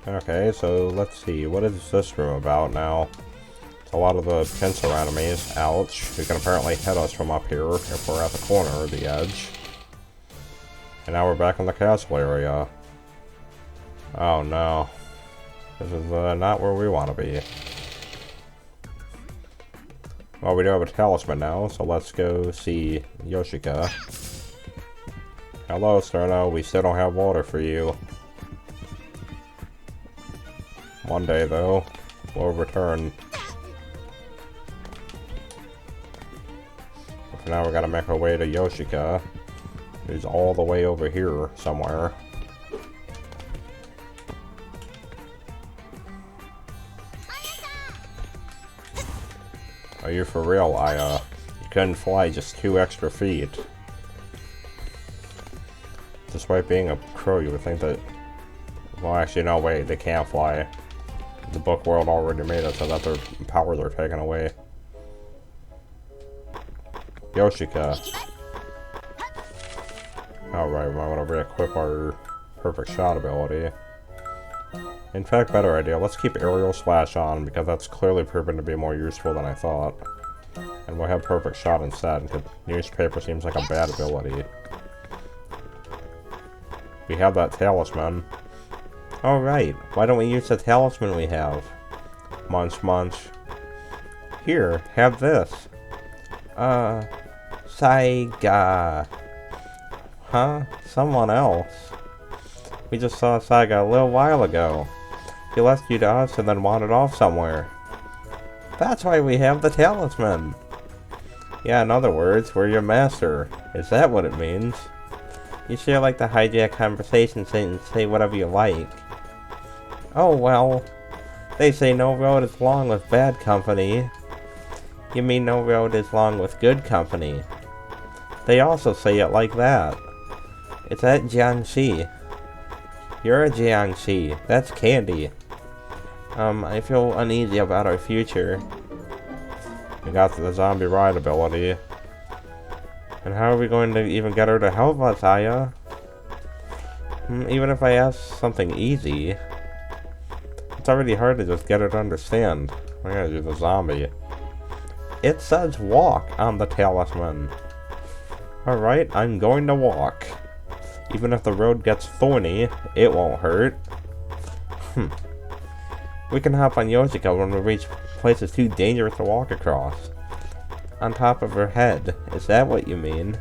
Okay, so let's see. What is this room about now? It's a lot of the pincer enemies. Ouch. Who can apparently hit us from up here if we're at the corner or the edge. And now we're back in the castle area. Oh no. This is not where we want to be. Well, we do have a talisman now, so let's go see Yoshika. Hello, Sterno. We still don't have water for you. One day, though, we'll return. But for now, we gotta make our way to Yoshika, who's all the way over here somewhere. Are you for real, Aya? You couldn't fly just 2 extra feet. Despite being a crow, you would think that... Well, actually, no, wait, they can't fly. The book world already made it so that their powers are taken away. Yoshika. Alright, we might want to re-equip our perfect shot ability. In fact, better idea. Let's keep aerial slash on, because that's clearly proven to be more useful than I thought. And we'll have perfect shot instead, because newspaper seems like a bad ability. We have that talisman. Alright, why don't we use the talisman we have? Munch, munch. Here, have this. Seiga. Huh? Someone else. We just saw Seiga a little while ago. He left you to us and then wandered off somewhere. That's why we have the talisman. Yeah, in other words, we're your master. Is that what it means? You sure like to hijack conversations and say whatever you like. Oh well, they say no road is long with bad company. You mean no road is long with good company. They also say it like that. It's at Jiangxi. You're a Jiangxi. That's candy. I feel uneasy about our future. We got the zombie ride ability. And how are we going to even get her to help us, Aya? Even if I ask something easy, it's already hard to just get her to understand. I gotta do the zombie. It says walk on the talisman. Alright, I'm going to walk. Even if the road gets thorny, it won't hurt. We can hop on Yoshika when we reach places too dangerous to walk across. On top of her head. Is that what you mean?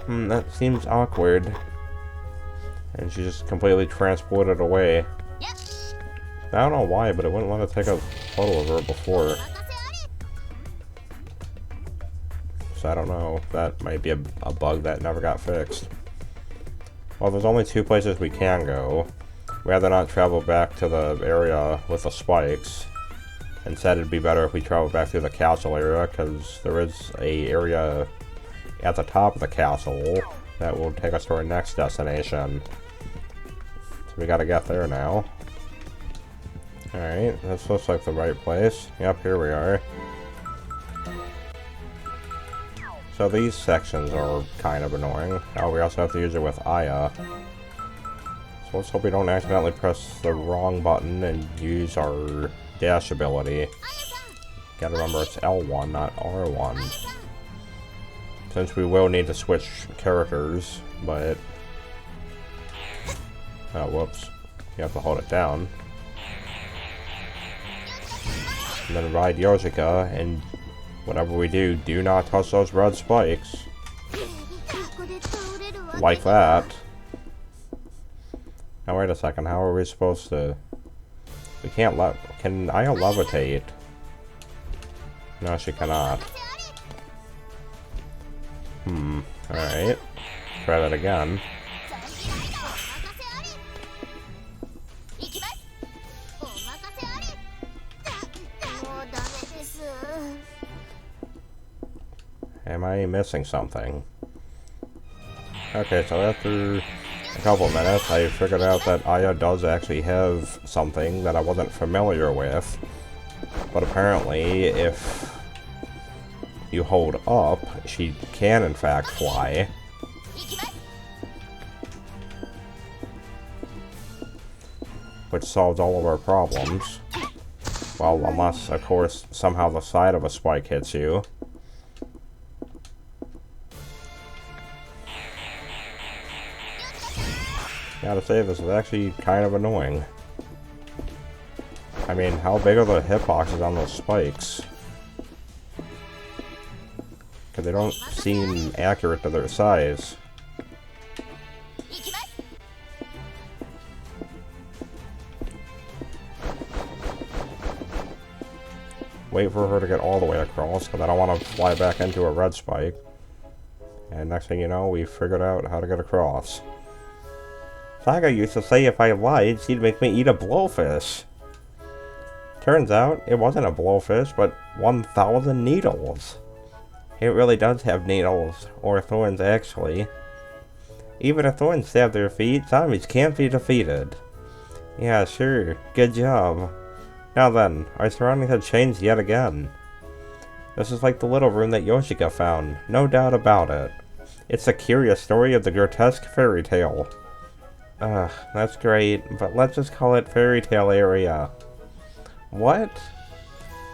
That seems awkward. And she just completely transported away. I don't know why, but it wouldn't let us take a photo of her before. So I don't know. That might be a bug that never got fixed. Well, there's only 2 places we can go. We'd rather not travel back to the area with the spikes. Instead, it'd be better if we travel back through the castle area, because there is a area at the top of the castle that will take us to our next destination. So we gotta get there now. Alright, this looks like the right place. Yep, here we are. So these sections are kind of annoying. Oh, we also have to use it with Aya. So let's hope we don't accidentally press the wrong button and use our dash ability. Gotta remember it's L1, not R1. Since we will need to switch characters, but... Oh, whoops. You have to hold it down. And then ride Yoshika, and whatever we do, do not touch those red spikes. Like that. Now wait a second, how are we supposed to... We can't can Aya levitate? No, she cannot. Alright. Try that again. Am I missing something? Okay, so after a couple minutes, I figured out that Aya does actually have something that I wasn't familiar with. But apparently, if you hold up, she can in fact fly. which solves all of our problems. Well, unless, of course, somehow the side of a spike hits you. Gotta say, this is actually kind of annoying. I mean, how big are the hitboxes on those spikes? Because they don't seem accurate to their size. Wait for her to get all the way across, because I don't want to fly back into a red spike. And next thing you know, we figured out how to get across. Seiga used to say if I lied, she'd make me eat a blowfish. Turns out, it wasn't a blowfish, but 1,000 needles. It really does have needles, or thorns actually. Even if thorns stab their feet, zombies can't be defeated. Yeah, sure, good job. Now then, our surroundings have changed yet again. This is like the little room that Yoshika found, no doubt about it. It's a curious story of the grotesque fairy tale. Ugh, that's great, but let's just call it Fairytale area. What?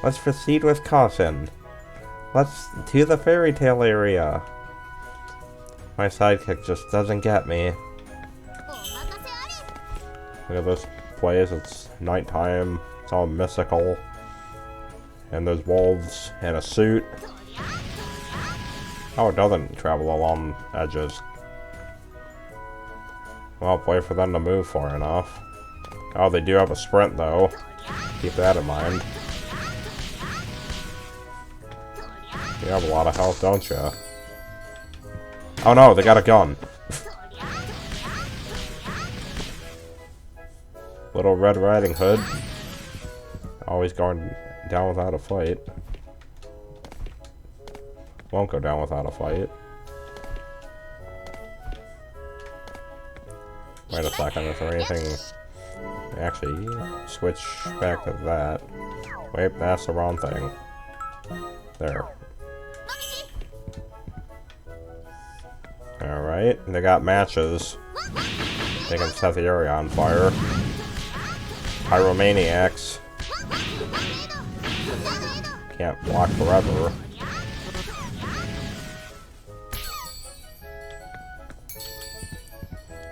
Let's proceed with caution. Let's to the Fairytale area. My sidekick just doesn't get me. Look at this place, it's nighttime, it's all mystical. And there's wolves in a suit. Oh, it doesn't travel along edges. Well, wait for them to move far enough. Oh, they do have a sprint though. Keep that in mind. You have a lot of health, don't you? Oh no, they got a gun. Little Red Riding Hood. Always going down without a fight. Won't go down without a fight. Wait a second, is there anything... Actually, switch back to that. Wait, that's the wrong thing. There. Alright, they got matches. They can set the area on fire. Pyromaniacs. Can't block forever.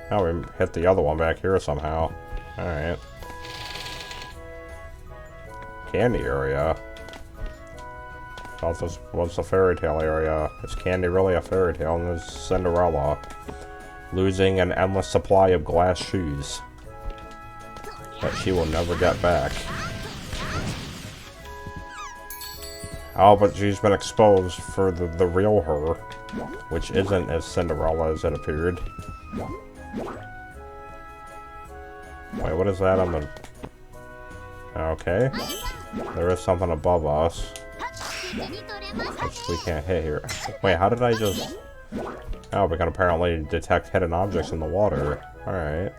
Oh, we hit the other one back here somehow. Alright. Candy area. Thought this was the Fairytale area. Is Candy really a fairy tale? And there's Cinderella. Losing an endless supply of glass shoes. That she will never get back. Oh, but she's been exposed for the real her. Which isn't as Cinderella as it appeared. Wait, what is that on the... Okay. There is something above us. Which we can't hit here. Wait, how did I just... Oh, we can apparently detect hidden objects in the water. Alright.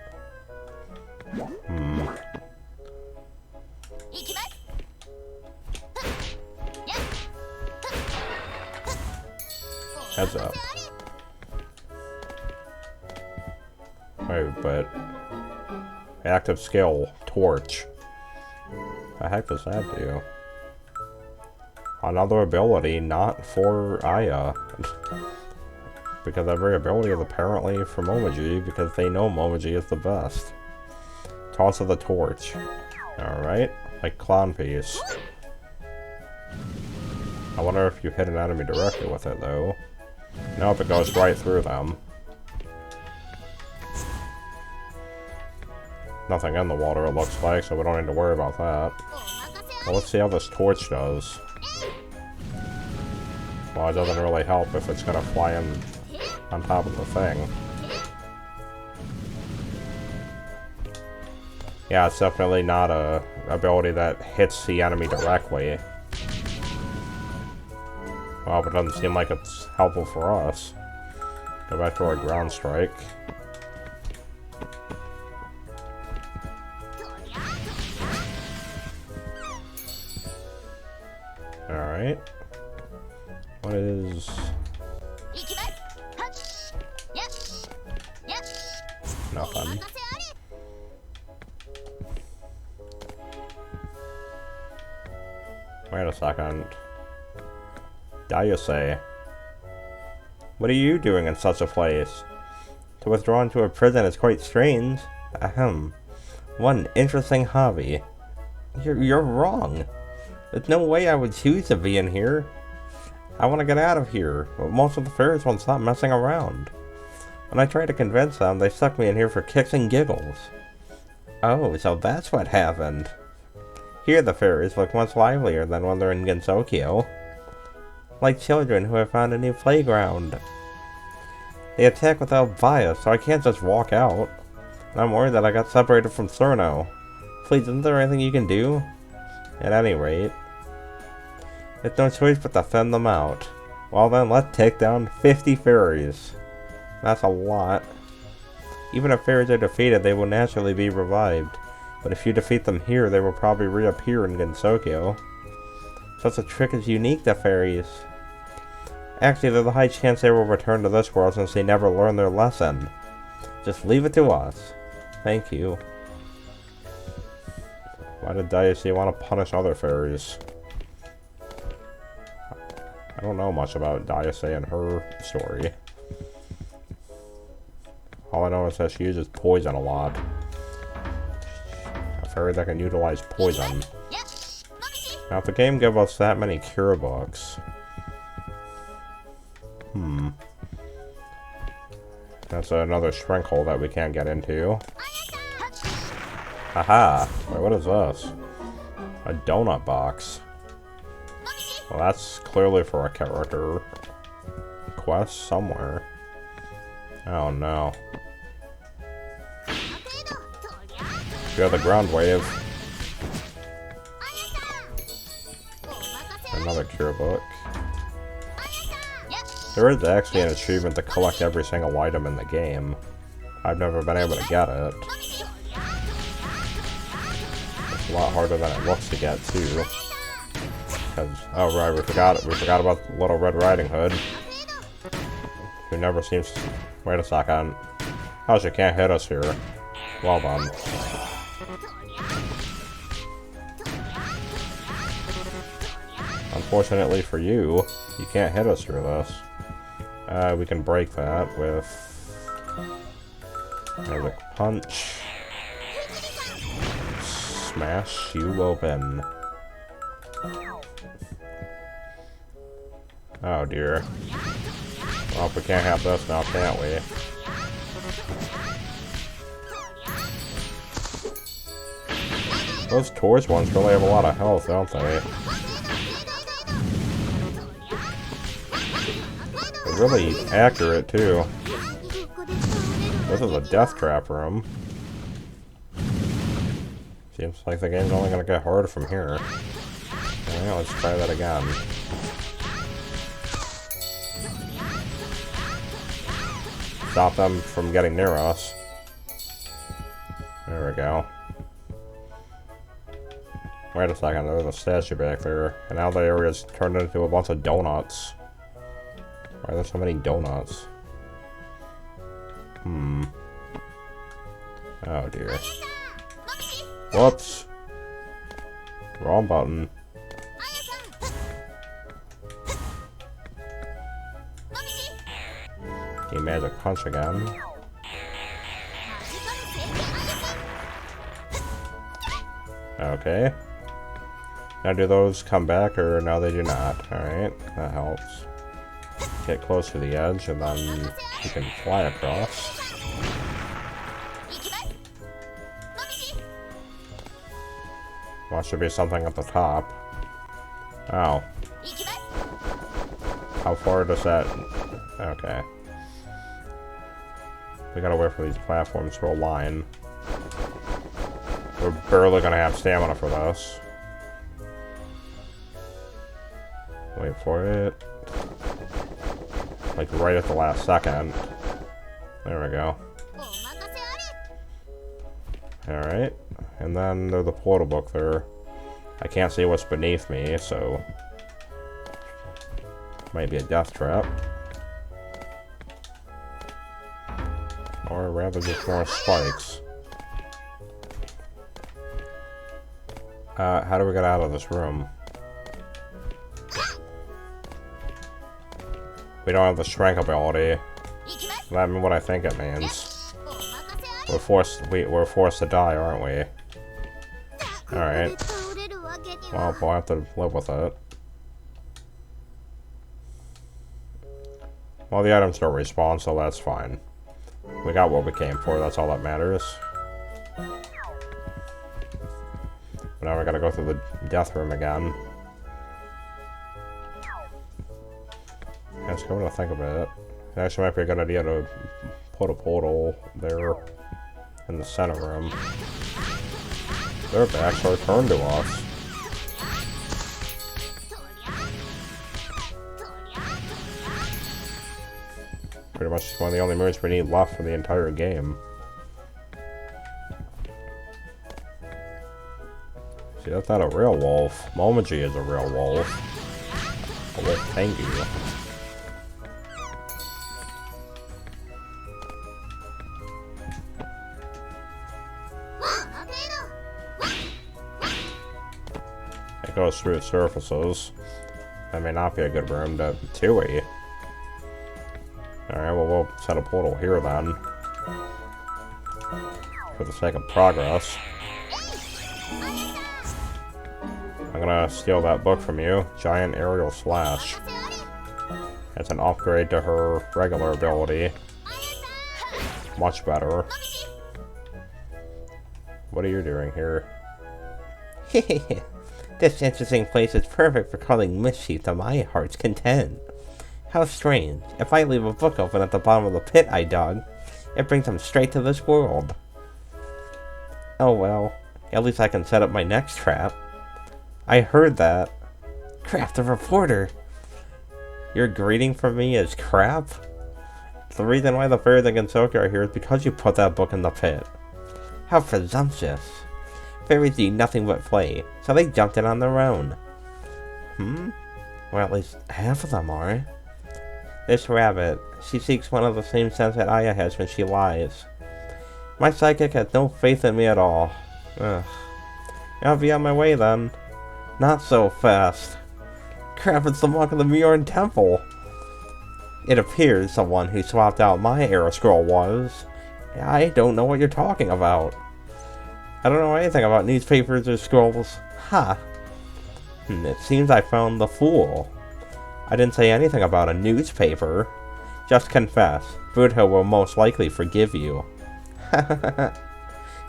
Heads up. Wait, but... Active skill, torch. The heck does that do? Another ability not for Aya. Because every ability is apparently for momiji, because they know momiji is the best. Toss of the torch. Alright, like clown piece. I wonder if you hit an enemy directly with it though. Nope, it goes right through them. Nothing in the water it looks like, so we don't need to worry about that. Well, let's see how this torch does. Well, it doesn't really help if it's gonna fly in on top of the thing. Yeah, it's definitely not a ability that hits the enemy directly. Well, but it doesn't seem like it's helpful for us. Go back to our ground strike. Alright. What is... Nothing. Wait a second. Daiyosei. What are you doing in such a place? To withdraw into a prison is quite strange. Ahem. What an interesting hobby. You're wrong. There's no way I would choose to be in here. I want to get out of here, but most of the fairies won't stop messing around. When I tried to convince them, they stuck me in here for kicks and giggles. Oh, so that's what happened. Here the fairies look much livelier than when they're in Gensokyo. Like children who have found a new playground. They attack without bias, so I can't just walk out. And I'm worried that I got separated from Cerno. Please, isn't there anything you can do? At any rate, there's no choice but to fend them out. Well then, let's take down 50 fairies. That's a lot. Even if fairies are defeated, they will naturally be revived. But if you defeat them here, they will probably reappear in Gensokyo. Such a trick is unique to fairies. Actually, there's a high chance they will return to this world since they never learned their lesson. Just leave it to us. Thank you. Why did daiyosei want to punish other fairies? I don't know much about daiyosei and her story. All I know is that she uses poison a lot. A fairy that can utilize poison. Now, if the game gives us that many cure books... That's another shrink hole that we can't get into. Haha! Wait, what is this? A donut box. Well, that's clearly for a character quest somewhere. Oh no. We have the ground wave. Another cure book. There is actually an achievement to collect every single item in the game. I've never been able to get it. It's a lot harder than it looks to get too. Oh right, we forgot about Little Red Riding Hood. Who never seems to... Wait a second. Oh, she can't hit us here. Well done. Unfortunately for you, you can't hit us through this. We can break that with... Magic Punch. Smash you open. Oh dear. Well, we can't have this now, can't we? Those torch ones really have a lot of health, don't they? They're really accurate, too. This is a death trap room. Seems like the game's only gonna get harder from here. Okay, let's try that again. Stop them from getting near us. There we go. Wait a second, there's a statue back there. And now the area's turned into a bunch of donuts. Why are there so many donuts? Oh dear. Whoops! Wrong button. A magic punch again. Okay. Now do those come back or no they do not? Alright, that helps. Get close to the edge and then you can fly across. Well, should be something at the top. Oh. How far does that... Okay. We gotta wait for these platforms to align. We're barely gonna have stamina for this. Wait for it. Like right at the last second. There we go. Alright. And then there's the portal book there. I can't see what's beneath me, so... Might be a death trap. Or rather just more spikes. How do we get out of this room? We don't have the strength ability. That means what I think it means. We're forced to die, aren't we? Alright. Well, we'll have to live with it. Well, the items don't respawn, so that's fine. We got what we came for, that's all that matters. But now we gotta go through the death room again. Let's go to think of it. It actually might be a good idea to put a portal there in the center room. Their backs are turned to us. Pretty much one of the only moves we need left for the entire game. See, that's not a real wolf. Momiji is a real wolf. A wolf, thank you. It goes through surfaces. That may not be a good room to Touhou. Alright, well, we'll set a portal here then. For the sake of progress. I'm gonna steal that book from you. Giant Aerial Slash. It's an upgrade to her regular ability. Much better. What are you doing here? This interesting place is perfect for causing mischief to my heart's content. How strange. If I leave a book open at the bottom of the pit I dug, it brings them straight to this world. Oh well, at least I can set up my next trap. I heard that. Crap, the reporter! Your greeting for me is crap? The reason why the fairies and Gensoki are here is because you put that book in the pit. How presumptuous. Fairies do nothing but play, so they jumped in on their own. Well, at least half of them are. This rabbit, she seeks one of the same scents that Aya has when she lies. My psychic has no faith in me at all. Ugh. I'll be on my way then. Not so fast. Crap, it's the monk of the Mjorn Temple. It appears the one who swapped out my arrow scroll was. I don't know what you're talking about. I don't know anything about newspapers or scrolls. Ha! It seems I found the fool. I didn't say anything about a newspaper. Just confess. Vtuber will most likely forgive you.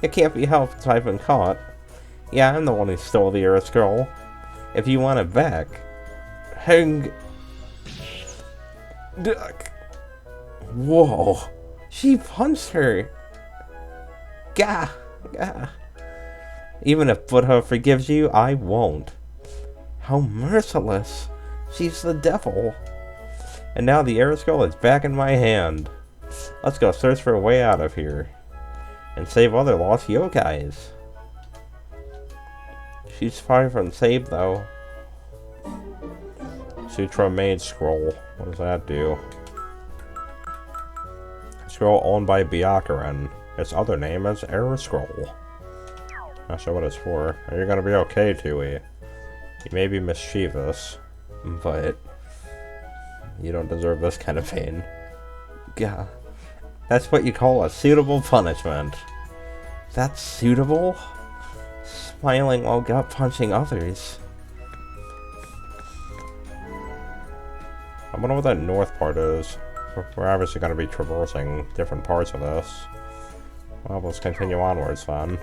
It can't be helped if I've been caught. Yeah, I'm the one who stole the arrow scroll. If you want it back... Hang... Duck. Whoa. She punched her. Gah. Gah. Even if Vtuber forgives you, I won't. How merciless. She's the devil. And now the arrow scroll is back in my hand. Let's go search for a way out of here. And save other lost yokais. She's far from safe though. Sutra Mage Scroll. What does that do? Scroll owned by vtuberen. Its other name is Arrow Scroll. Not sure what it's for. Are you gonna be okay, Touhou? You may be mischievous, but you don't deserve this kind of pain. Gah. That's what you call a suitable punishment. That's suitable? Smiling while gut punching others. I wonder what that north part is. We're obviously going to be traversing different parts of this. Well, let's continue onwards then.